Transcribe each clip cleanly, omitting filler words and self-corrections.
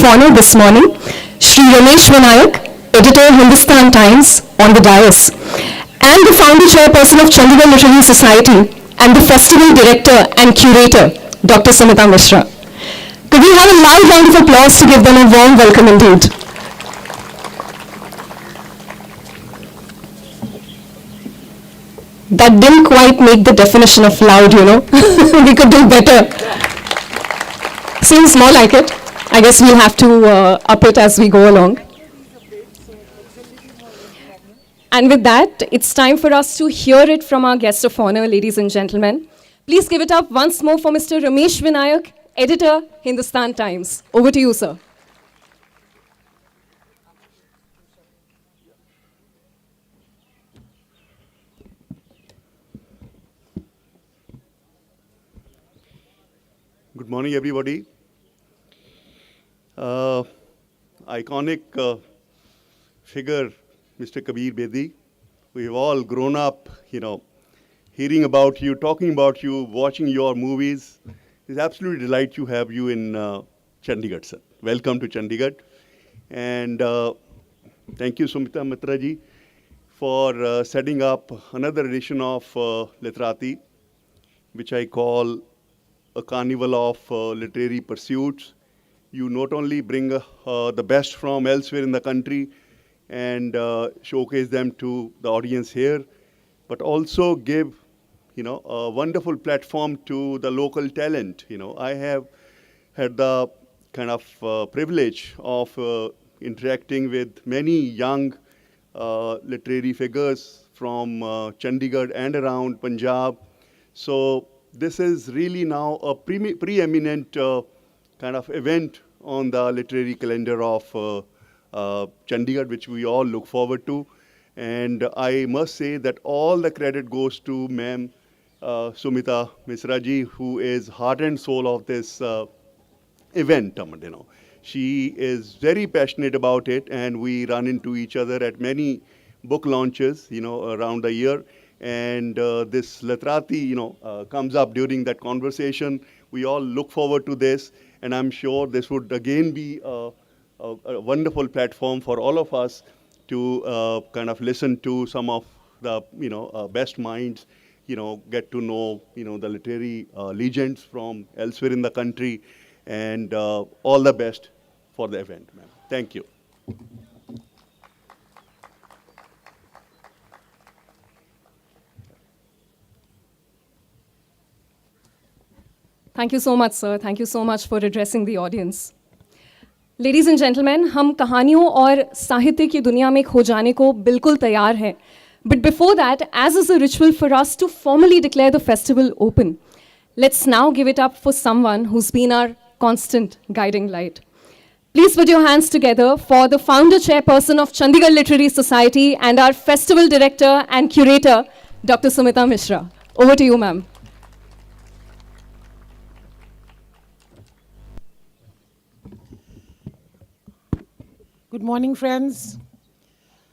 of honor this morning, Shri Ramesh Vinayak, editor Hindustan Times, on the dais, and the founder chairperson of Chandigarh Literary Society and the festival director and curator, Dr. Sumita Mishra. Could we have a loud round of applause to give them a warm welcome indeed? That didn't quite make the definition of loud, you know. We could do better. Seems more like it. I guess we'll have to up it as we go along. And with that, it's time for us to hear it from our guest of honor, ladies and gentlemen. Please give it up once more for Mr. Ramesh Vinayak, editor, Hindustan Times. Over to you, sir. Good morning, everybody. Iconic figure, Mr. Kabir Bedi. We've all grown up, hearing about you, talking about you, watching your movies. It's absolutely delight to have you in Chandigarh, sir. Welcome to Chandigarh. And thank you, Sumita Mitra ji, for setting up another edition of Literati, which I call a carnival of literary pursuits. You not only bring the best from elsewhere in the country and showcase them to the audience here, but also give, a wonderful platform to the local talent. I have had the kind of privilege of interacting with many young literary figures from Chandigarh and around Punjab. So this is really now a preeminent kind of event on the literary calendar of Chandigarh, which we all look forward to. And I must say that all the credit goes to Ma'am Sumita Mishra ji, who is heart and soul of this event. She is very passionate about it, and we run into each other at many book launches, around the year. And this Literati, comes up during that conversation. We all look forward to this, and I'm sure this would again be a wonderful platform for all of us to kind of listen to some of the, best minds, get to know, the literary legends from elsewhere in the country, and all the best for the event, ma'am. Thank you. Thank you so much, sir. Thank you so much for addressing the audience. Ladies and gentlemen, हम कहानियों और साहित्य की दुनिया में खो जाने को बिल्कुल तैयार हैं. But before that, as is a ritual for us to formally declare the festival open, let's now give it up for someone who's been our constant guiding light. Please put your hands together for the founder chairperson of Chandigarh Literary Society and our festival director and curator, Dr. Sumita Mishra. Over to you, ma'am. Good morning, friends.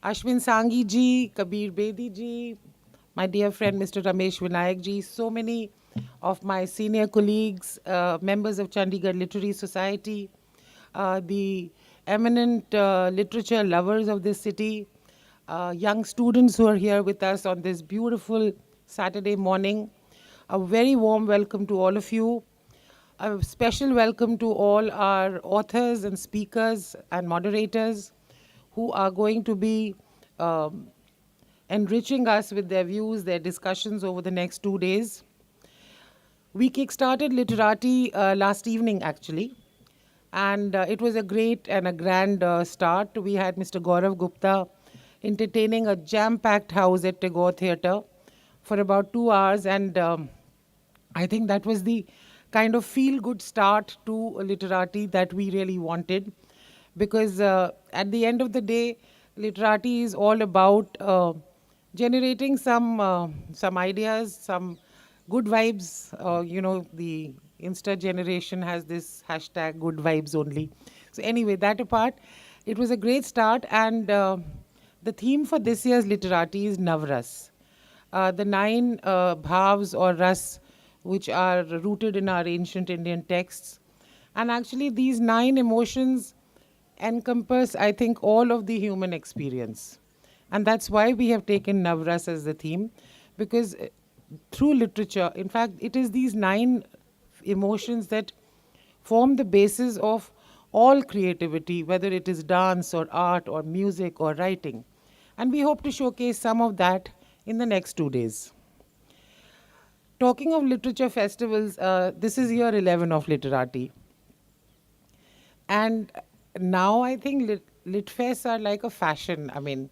Ashwin Sanghi ji, Kabir Bedi ji, my dear friend Mr. Ramesh Vinayak ji, so many of my senior colleagues, members of Chandigarh Literary Society, the eminent literature lovers of this city, young students who are here with us on this beautiful Saturday morning. A very warm welcome to all of you. A special welcome to all our authors and speakers and moderators who are going to be enriching us with their views, their discussions over the next 2 days. We kick-started Literati last evening, actually, and it was a great and a grand start. We had Mr. Gaurav Gupta entertaining a jam-packed house at Tagore Theatre for about 2 hours, and I think that was the kind of feel-good start to Literati that we really wanted, because at the end of the day, Literati is all about generating some ideas, some good vibes. The Insta generation has this hashtag good vibes only. So anyway, that apart, it was a great start, and the theme for this year's Literati is Navras. The 9 bhavs or ras which are rooted in our ancient Indian texts And actually, these 9 emotions encompass, I think, all of the human experience. And that's why we have taken Navras as the theme, because through literature, in fact, it is these 9 emotions that form the basis of all creativity, whether it is dance or art or music or writing. And we hope to showcase some of that in the next 2 days. Talking of literature festivals, this is year 11 of Literati. And now I think lit fests are like a fashion. I mean,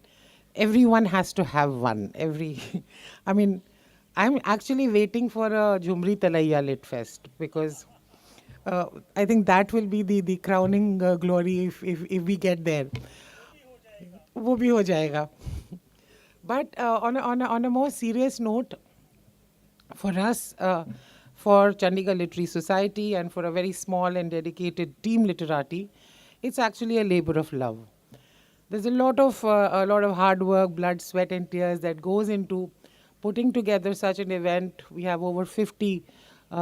everyone has to have one. I mean, I'm actually waiting for a Jhumri Talaiya lit fest, because I think that will be the crowning glory if we get there. वो भी हो जाएगा. But on a more serious note, for us, for Chandigarh Literary Society, and for a very small and dedicated team Literati, it's actually a labor of love. There's a lot of hard work, blood, sweat, and tears that goes into putting together such an event. We have over 50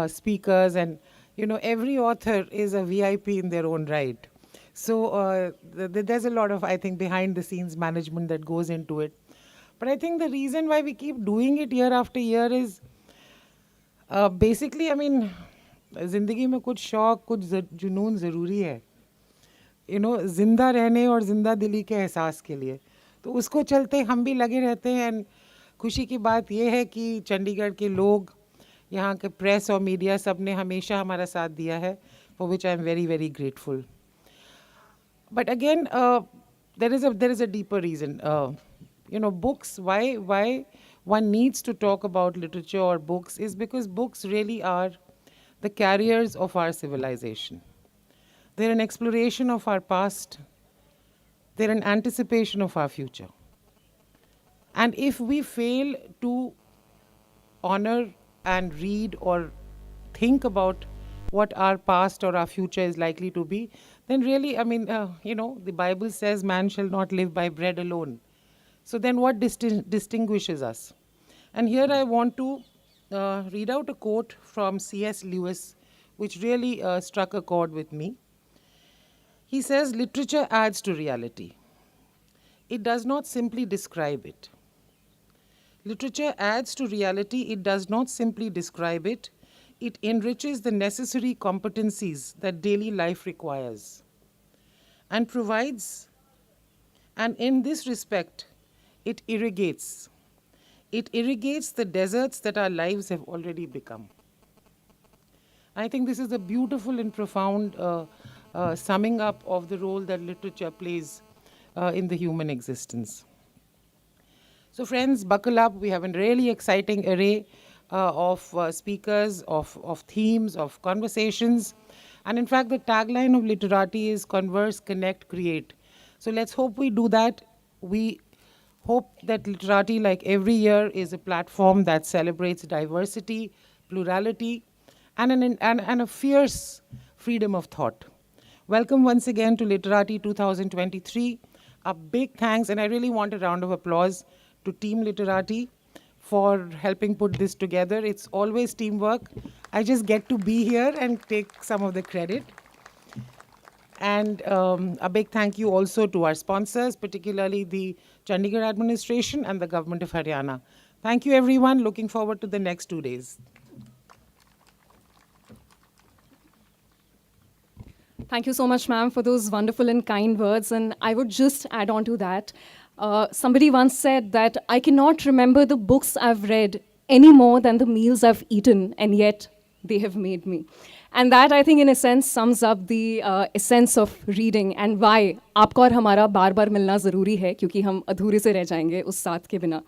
speakers, and every author is a VIP in their own right. So there's a lot of, I think, behind the scenes management that goes into it. But I think the reason why we keep doing it year after year is basically, I mean, जिंदगी में कुछ शौक, कुछ जुनून ज़रूरी है, जिंदा रहने और जिंदा दिली के एहसास के लिए. तो उसको चलते हम भी लगे रहते हैं. एंड खुशी की बात यह है कि चंडीगढ़ के लोग, यहाँ के प्रेस और मीडिया, सब ने हमेशा हमारा साथ दिया है, for which I am very very grateful. But again there is a deeper reason. Books, why one needs to talk about literature or books is because books really are the carriers of our civilization. They're an exploration of our past. They're an anticipation of our future. And if we fail to honor and read or think about what our past or our future is likely to be, then really, I mean, the Bible says man shall not live by bread alone. So then what distinguishes us? And here I want to read out a quote from C.S. Lewis, which really struck a chord with me. He says, literature adds to reality. It does not simply describe it. Literature adds to reality. It does not simply describe it. It enriches the necessary competencies that daily life requires and provides. And in this respect, it irrigates. It irrigates the deserts that our lives have already become. I think this is a beautiful and profound summing up of the role that literature plays in the human existence. So friends, buckle up. We have a really exciting array of speakers, of themes, of conversations. And in fact, the tagline of Literati is converse, connect, create. So let's hope we do that. We hope that Literati, like every year, is a platform that celebrates diversity, plurality, and a fierce freedom of thought. Welcome once again to Literati 2023. A big thanks, and I really want a round of applause to Team Literati for helping put this together. It's always teamwork. I just get to be here and take some of the credit. And a big thank you also to our sponsors, particularly the Chandigarh administration and the government of Haryana. Thank you, everyone. Looking forward to the next 2 days. Thank you so much, ma'am, for those wonderful and kind words. And I would just add on to that. Somebody once said that I cannot remember the books I've read any more than the meals I've eaten, and yet they have made me. And that, I think, in a sense, sums up the essence of reading and why आपका और हमारा बार-बार मिलना ज़रूरी है, क्योंकि हम अधूरे से रह जाएंगे उस साथ के बिना.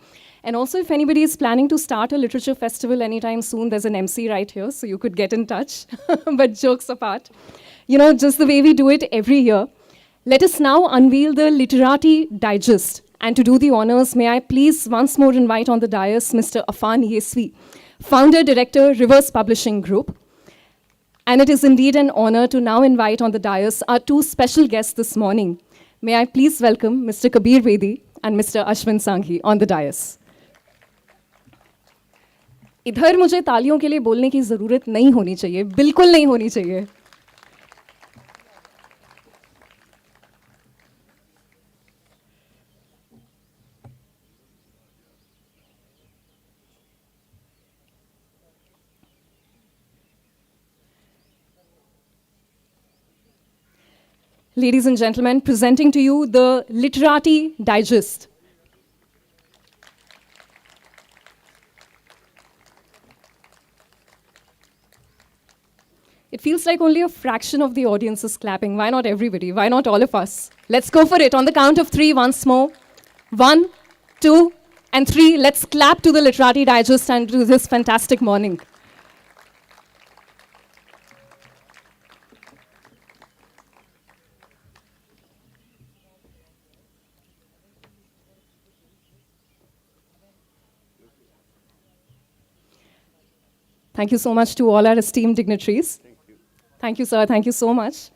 And also, if anybody is planning to start a literature festival anytime soon, there's an MC right here, so you could get in touch. But jokes apart, just the way we do it every year, let us now unveil the Literati Digest. And to do the honors, may I please once more invite on the dais Mr. Afan Yeswi, Founder Director, Reverse Publishing Group. And it is indeed an honor to now invite on the dais our two special guests this morning. May I please welcome Mr. Kabir Bedi and Mr. Ashwin Sanghi on the dais. इधर मुझे तालियों के लिए बोलने की ज़रूरत नहीं होनी चाहिए, बिल्कुल नहीं होनी चाहिए. Ladies and gentlemen, presenting to you the Literati Digest. It feels like only a fraction of the audience is clapping. Why not everybody? Why not all of us? Let's go for it. On the count of three, once more. 1, 2, and 3. Let's clap to the Literati Digest and to this fantastic morning. Thank you so much to all our esteemed dignitaries. Thank you, sir. Thank you so much.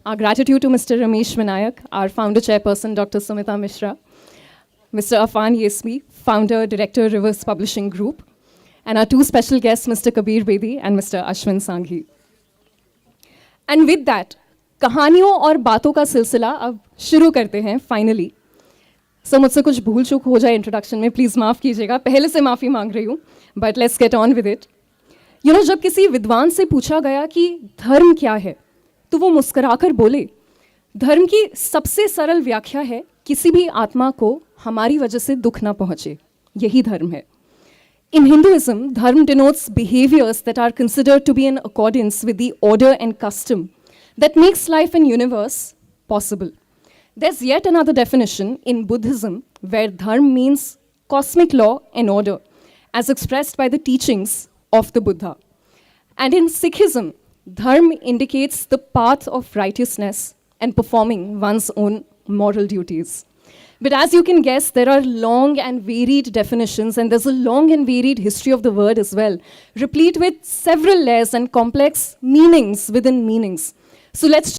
Our gratitude to Mr. Ramesh Vinayak, our founder chairperson, Dr. Sumita Mishra, Mr. Afan Yesmi, founder, director, Rivers Publishing Group, and our two special guests, Mr. Kabir Bedi and Mr. Ashwin Sanghi. And with that, कहानियों और बातों का सिलसिला अब शुरू करते हैं finally. Sir मुझसे कुछ भूल चूक हो जाए इंट्रोडक्शन में प्लीज़ माफ़ कीजिएगा, पहले से माफ़ी मांग रही हूँ, but let's get on with it. You know, जब किसी विद्वान से पूछा गया कि धर्म क्या है, तो वो मुस्कुराकर बोले, धर्म की सबसे सरल व्याख्या है किसी भी आत्मा को हमारी वजह से दुख ना पहुँचे, यही धर्म है. In Hinduism, dharma denotes behaviors that are considered to be in accordance with the order and custom that makes life and universe possible. There's yet another definition in Buddhism where dharma means cosmic law and order as expressed by the teachings of the Buddha. And in Sikhism, dharma indicates the path of righteousness and performing one's own moral duties. But as you can guess, there are long and varied definitions, and there's a long and varied history of the word as well, replete with several layers and complex meanings within meanings. So let's